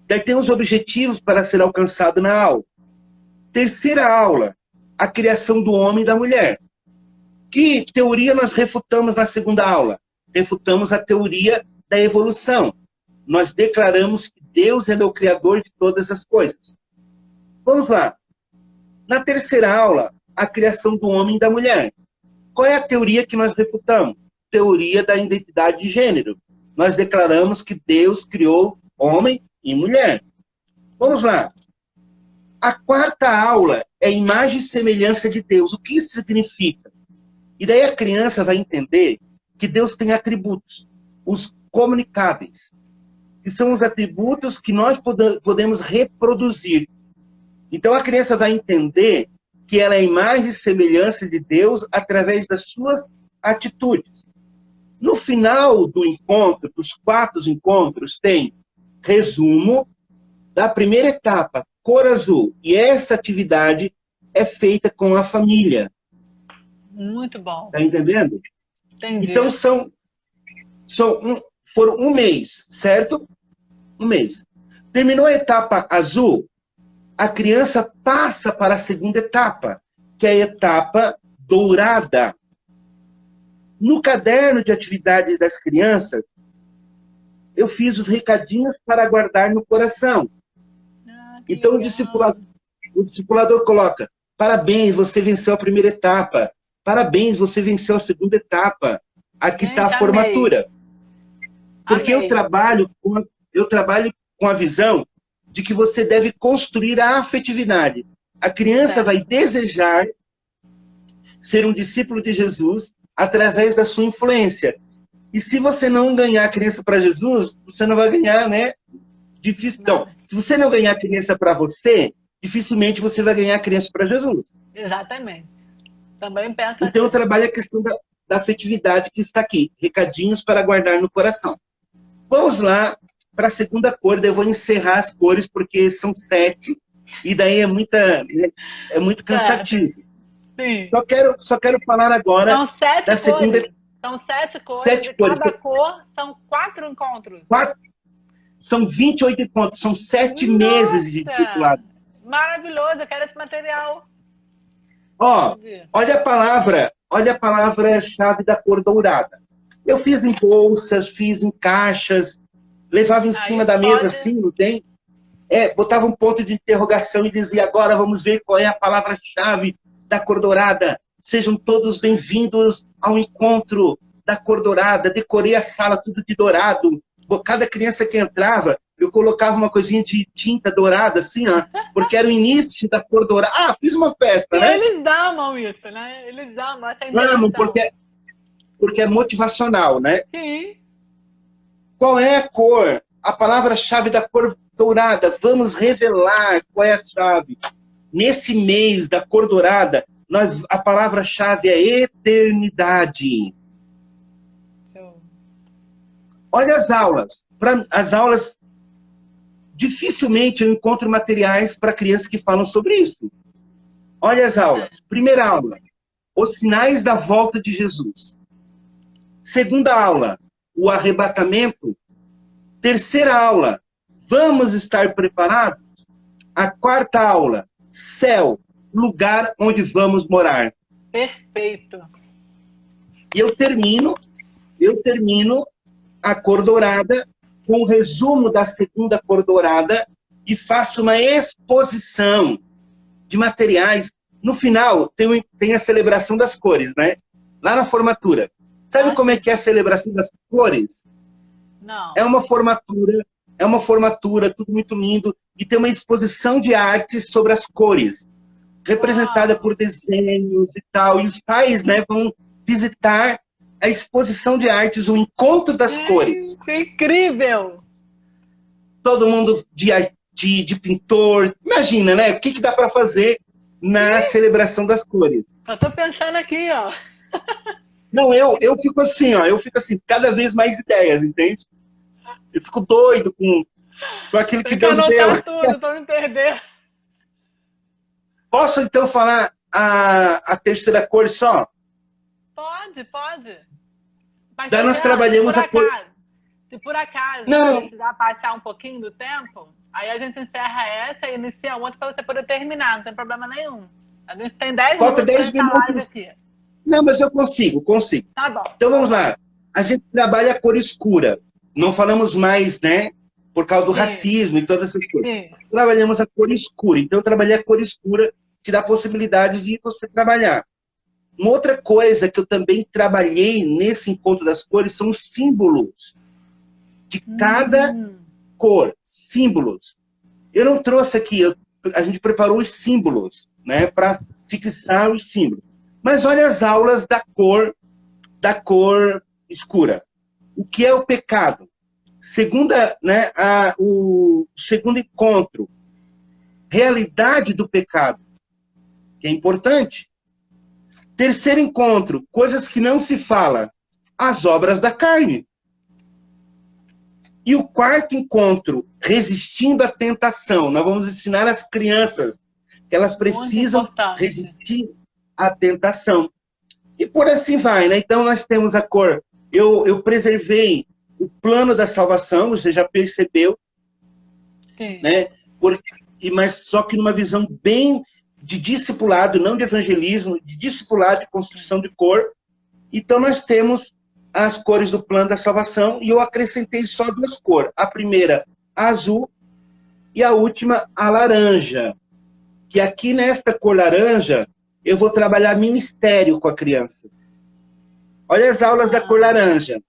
Daí tem os objetivos para ser alcançado na aula. Terceira aula, a criação do homem e da mulher. Que teoria nós refutamos na segunda aula? Refutamos a teoria da evolução. Nós declaramos que Deus é o Criador de todas as coisas. Vamos lá. Na terceira aula, a criação do homem e da mulher. Qual é a teoria que nós refutamos? Teoria da identidade de gênero. Nós declaramos que Deus criou homem e mulher. Vamos lá. A quarta aula é imagem e semelhança de Deus. O que isso significa? E daí a criança vai entender que Deus tem atributos, os comunicáveis, que são os atributos que nós podemos reproduzir. Então a criança vai entender que ela é a imagem e semelhança de Deus através das suas atitudes. No final do encontro, dos 4 encontros, tem resumo da primeira etapa, cor azul. E essa atividade é feita com a família. Muito bom. Está entendendo? Entendi. Então foram um mês, certo? Um mês. Terminou a etapa azul, a criança passa para a segunda etapa, que é a etapa dourada. No caderno de atividades das crianças, eu fiz os recadinhos para guardar no coração. Então o discipulador coloca: parabéns, você venceu a primeira etapa. Parabéns, você venceu a segunda etapa. Aqui está a formatura. Porque eu trabalho com a visão de que você deve construir a afetividade. A criança vai desejar ser um discípulo de Jesus através da sua influência. E se você não ganhar a criança para Jesus, você não vai ganhar, né? Difícil. Então, se você não ganhar a criança para você, dificilmente você vai ganhar a criança para Jesus. Exatamente. Também penso Então, eu assim. trabalho a questão da afetividade que está aqui. Recadinhos para guardar no coração. Vamos lá para a segunda cor. Daí eu vou encerrar as cores, porque são 7. E daí é muito cansativo. Sim. Só quero falar agora São 7 da cores. segunda... São 7 cores. 7 e cores. Cada cor são 4 encontros. 4, são 28 encontros. São 7 Nossa, meses de discipulado. Maravilhoso. Eu quero esse material. Ó, olha a palavra-chave da cor dourada. Eu fiz em bolsas, fiz em caixas, levava em cima da mesa assim, não tem? Botava um ponto de interrogação e dizia, agora vamos ver qual é a palavra-chave da cor dourada. Sejam todos bem-vindos ao encontro da cor dourada. Decorei a sala tudo de dourado. Cada criança que entrava, eu colocava uma coisinha de tinta dourada, assim, ó, porque era o início da cor dourada. Ah, fiz uma festa, né? Eles amam isso, né? Eles amam essa Amam, interação. porque é motivacional, né? Sim. Qual é a cor? A palavra-chave da cor dourada. Vamos revelar qual é a chave. Nesse mês da cor dourada, a palavra-chave é eternidade. Olha as aulas. As aulas, dificilmente eu encontro materiais para crianças que falam sobre isso. Olha as aulas. Primeira aula, os sinais da volta de Jesus. Segunda aula, o arrebatamento. Terceira aula, vamos estar preparados? A quarta aula, céu, lugar onde vamos morar. Perfeito. E eu termino a cor dourada com um resumo da segunda cor dourada e faço uma exposição de materiais. No final, tem a celebração das cores, né? Lá na formatura. Sabe como é que é a celebração das cores? Não. É uma formatura, tudo muito lindo, e tem uma exposição de artes sobre as cores, representada por desenhos e tal, e os pais, né, vão visitar a exposição de artes, o encontro das cores. Que incrível! Todo mundo de pintor, imagina, né, o que dá para fazer na celebração das cores. Eu tô pensando aqui, ó. Não, eu fico assim, cada vez mais ideias, entende? Eu fico doido com aquilo que Deus deu. Tudo, pra me perder. Posso, então, falar a terceira cor só? Pode. Mas Daí nós trabalhamos a cor... Se por acaso não. precisar passar um pouquinho do tempo, aí a gente encerra essa e inicia outra para você poder terminar, não tem problema nenhum. A gente tem 10 Falta minutos 10 minutos. aqui. Não, mas eu consigo. Tá bom. Então vamos lá. A gente trabalha a cor escura. Não falamos mais, né? Por causa do racismo e todas essas coisas. Sim. Trabalhamos a cor escura. Então eu trabalhei a cor escura, que dá possibilidade de você trabalhar. Uma outra coisa que eu também trabalhei nesse encontro das cores são os símbolos de cada cor. Símbolos. Eu não trouxe aqui, a gente preparou os símbolos, né? Para fixar os símbolos. Mas olha as aulas da cor escura. O que é o pecado? O segundo encontro. Realidade do pecado, que é importante. Terceiro encontro, coisas que não se fala. As obras da carne. E o quarto encontro, resistindo à tentação. Nós vamos ensinar as crianças que elas precisam resistir à tentação. E por assim vai, né? Então nós temos a cor. Eu preservei o plano da salvação, você já percebeu. Sim. Né? Mas só que numa visão bem de discipulado, não de evangelismo, de discipulado, de construção de cor. Então nós temos as cores do plano da salvação e eu acrescentei só 2 cores. A primeira, a azul, e a última, a laranja. Que aqui nesta cor laranja, eu vou trabalhar ministério com a criança. Olha as aulas da cor laranja.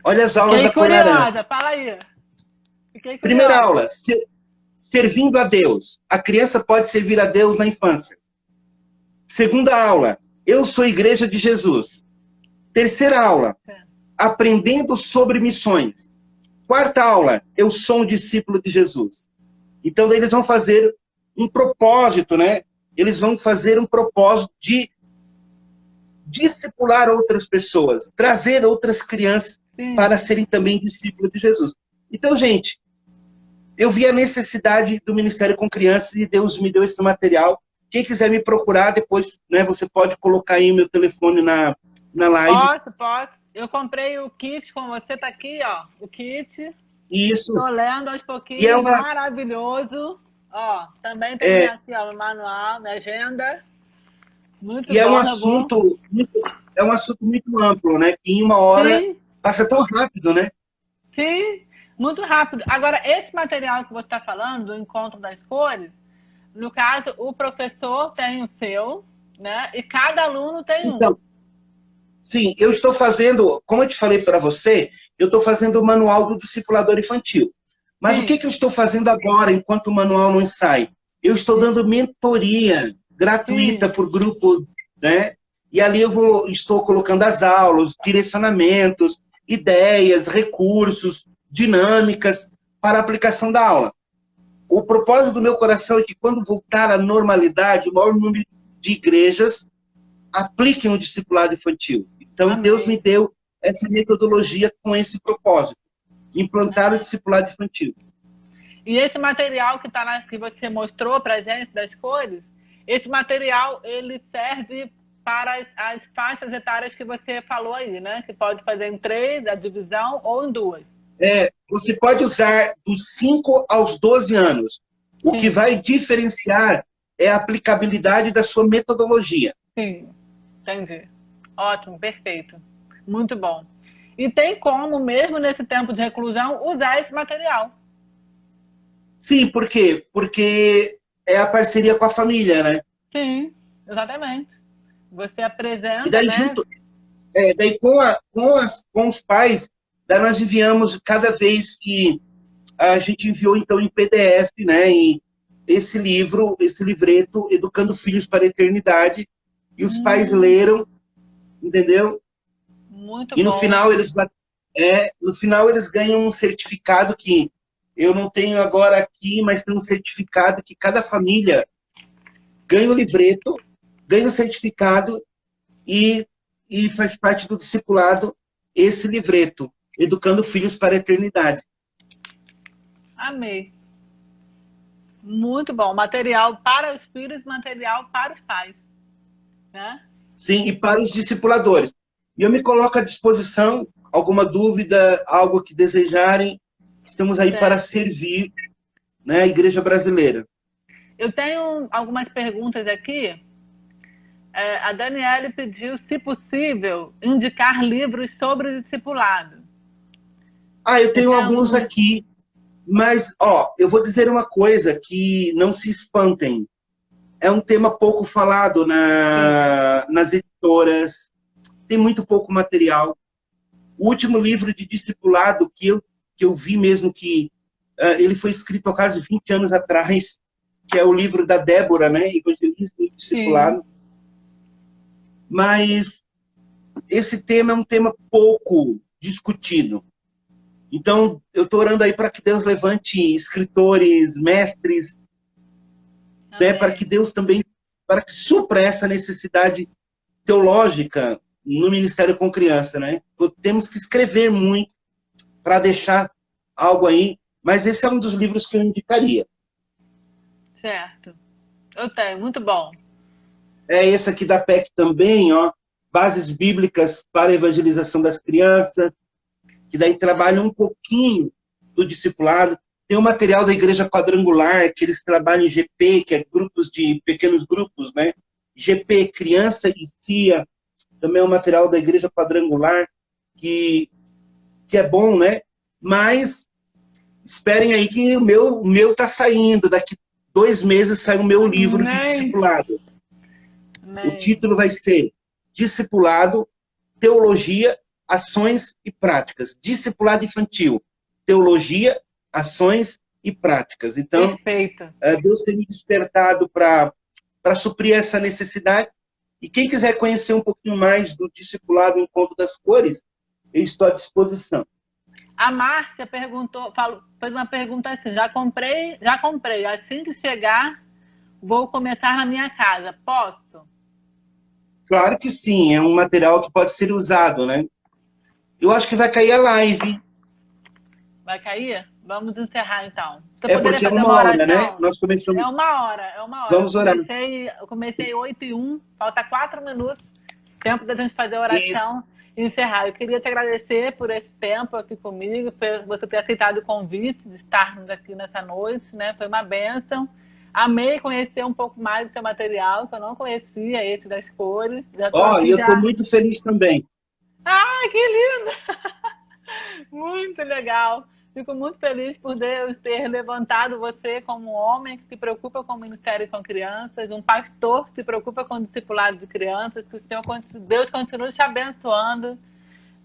Olha as aulas da cor laranja. Fala aí. Primeira aula, servindo a Deus. A criança pode servir a Deus na infância. Segunda aula, eu sou Igreja de Jesus. Terceira aula, Certo. aprendendo sobre missões. Quarta aula, eu sou um discípulo de Jesus. Então, daí eles vão fazer um propósito, né? Eles vão fazer um propósito de discipular outras pessoas, trazer outras crianças Sim. para serem também discípulos de Jesus. Então, gente, eu vi a necessidade do Ministério com Crianças e Deus me deu esse material. Quem quiser me procurar, depois, né, você pode colocar aí o meu telefone na live. Posso. Eu comprei o kit, como você tá aqui, ó. O kit. Isso. Tô lendo aos E pouquinhos, maravilhoso. Ó, também tem aqui, ó, o manual, minha agenda. Muito E bom, é um assunto muito amplo, né? Que em uma hora Sim. passa tão rápido, né? Sim, muito rápido. Agora, esse material que você está falando, do Encontro das Cores, no caso, o professor tem o seu, né? E cada aluno tem um. Então, sim, eu estou fazendo, como eu te falei para você, eu estou fazendo o manual do discipulador infantil. Mas Sim. o que eu estou fazendo agora, enquanto o manual não sai? Eu estou dando mentoria gratuita por grupo, né? E ali estou colocando as aulas, direcionamentos, ideias, recursos, dinâmicas para a aplicação da aula. O propósito do meu coração é que quando voltar à normalidade, o maior número de igrejas apliquem o discipulado infantil. Então, Amém. Deus me deu essa metodologia com esse propósito, implantar o discipulado infantil. E esse material que tá lá, que você mostrou para a gente das cores, esse material ele serve para as faixas etárias que você falou aí, né? Que pode fazer em 3, a divisão, ou em 2. Você pode usar dos 5 aos 12 anos. O Sim. que vai diferenciar é a aplicabilidade da sua metodologia. Sim, entendi. Ótimo, perfeito. Muito bom. E tem como, mesmo nesse tempo de reclusão, usar esse material. Sim, por quê? Porque é a parceria com a família, né? Sim, exatamente. Você apresenta, E daí, né? daí com os pais, daí nós enviamos, cada vez que a gente enviou, então, em PDF, né? E esse livreto, Educando Filhos para a Eternidade, e os pais leram, entendeu? Muito E bom. no final eles ganham um certificado que eu não tenho agora aqui, mas tem um certificado que cada família ganha o livreto, ganha o certificado e faz parte do discipulado esse livreto, Educando Filhos para a Eternidade. Amei. Muito bom. Material para os filhos, material para os pais. Né? Sim, e para os discipuladores. E eu me coloco à disposição, alguma dúvida, algo que desejarem, estamos aí para servir, né, a Igreja Brasileira. Eu tenho algumas perguntas aqui. A Daniele pediu, se possível, indicar livros sobre o discipulado. Eu tenho alguns aqui, mas, eu vou dizer uma coisa, que não se espantem. É um tema pouco falado nas editoras, tem muito pouco material. O último livro de discipulado que eu vi mesmo que ele foi escrito há quase 20 anos atrás, que é o livro da Débora, né? Evangelismo e Discipulado. Sim. Mas esse tema é um tema pouco discutido. Então, eu estou orando aí para que Deus levante escritores, mestres, né, para que Deus também, para que supra essa necessidade teológica no Ministério com Criança, né? Temos que escrever muito para deixar algo aí, mas esse é um dos livros que eu indicaria. Certo. Eu tenho, muito bom. É esse aqui da PEC também, Bases Bíblicas para a Evangelização das Crianças, que daí trabalha um pouquinho do discipulado. Tem o material da Igreja Quadrangular, que eles trabalham em GP, que é pequenos grupos, né? GP, Criança e CIA, também é um material da Igreja Quadrangular, que é bom, né? Mas esperem aí que o meu tá saindo. Daqui 2 meses sai o meu livro de discipulado. O título vai ser Discipulado, Teologia, Ações e Práticas. Discipulado infantil. Teologia, ações e práticas. Então, perfeito. Deus tem me despertado para suprir essa necessidade. E quem quiser conhecer um pouquinho mais do discipulado Encontro das Cores, eu estou à disposição. A Márcia fez uma pergunta assim, já comprei, assim que chegar, vou começar na minha casa, posso? Claro que sim, é um material que pode ser usado, né? Eu acho que vai cair a live. Vai cair? Vamos encerrar então. Você É poderia porque é fazer uma uma hora, né? oração? Nós começamos. É uma hora. Vamos orar. Eu comecei 8h01, falta 4 minutos. Tempo da gente fazer a Isso. oração e encerrar. Eu queria te agradecer por esse tempo aqui comigo, por você ter aceitado o convite de estarmos aqui nessa noite, né? Foi uma bênção. Amei conhecer um pouco mais do seu material, que eu não conhecia, esse das cores. Já tô Ó, aqui e eu já. estou muito feliz também. Ah, que lindo! Muito legal. Fico muito feliz por Deus ter levantado você como um homem que se preocupa com o ministério e com crianças, um pastor que se preocupa com o discipulado de crianças, que o Senhor, Deus continue te abençoando.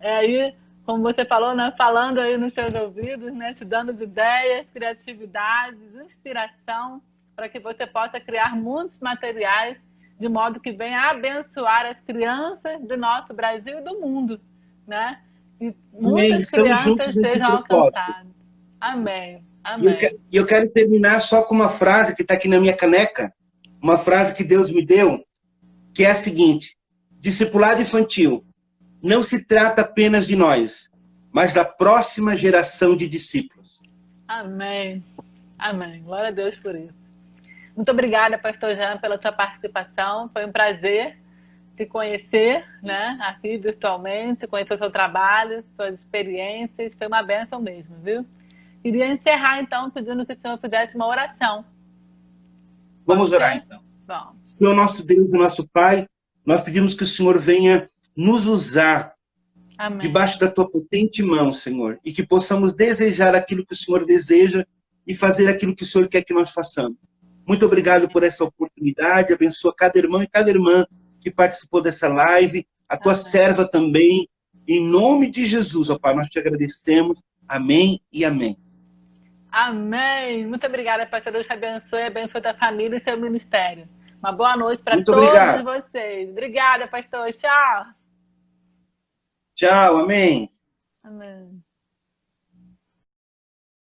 Aí, como você falou, né, falando aí nos seus ouvidos, né, te dando ideias, criatividades, inspiração, para que você possa criar muitos materiais de modo que venha abençoar as crianças do nosso Brasil e do mundo, né? E Amém. muitas Estamos crianças juntos nesse sejam propósito. alcançadas. Amém. E eu, Amém. eu quero terminar só com uma frase que está aqui na minha caneca, uma frase que Deus me deu, que é a seguinte: discipulado infantil não se trata apenas de nós, mas da próxima geração de discípulos. Amém. Amém. Glória a Deus por isso. Muito obrigada, pastor Jean, pela sua participação. Foi um prazer te conhecer, né, aqui virtualmente, conhecer o seu trabalho, suas experiências. Foi uma bênção mesmo, viu? Queria encerrar, então, pedindo que o senhor fizesse uma oração. Vamos orar, então. Bom. Senhor nosso Deus e nosso Pai, nós pedimos que o Senhor venha nos usar. Amém. Debaixo da tua potente mão, Senhor, e que possamos desejar aquilo que o Senhor deseja e fazer aquilo que o Senhor quer que nós façamos. Muito obrigado por essa oportunidade, abençoa cada irmão e cada irmã que participou dessa live, a tua serva também, em nome de Jesus, ó Pai, nós te agradecemos, amém e amém. Amém, muito obrigada, pastor, Deus te abençoe, abençoe a família e seu ministério. Uma boa noite para todos vocês. Obrigada, pastor, tchau. Tchau, amém. Amém.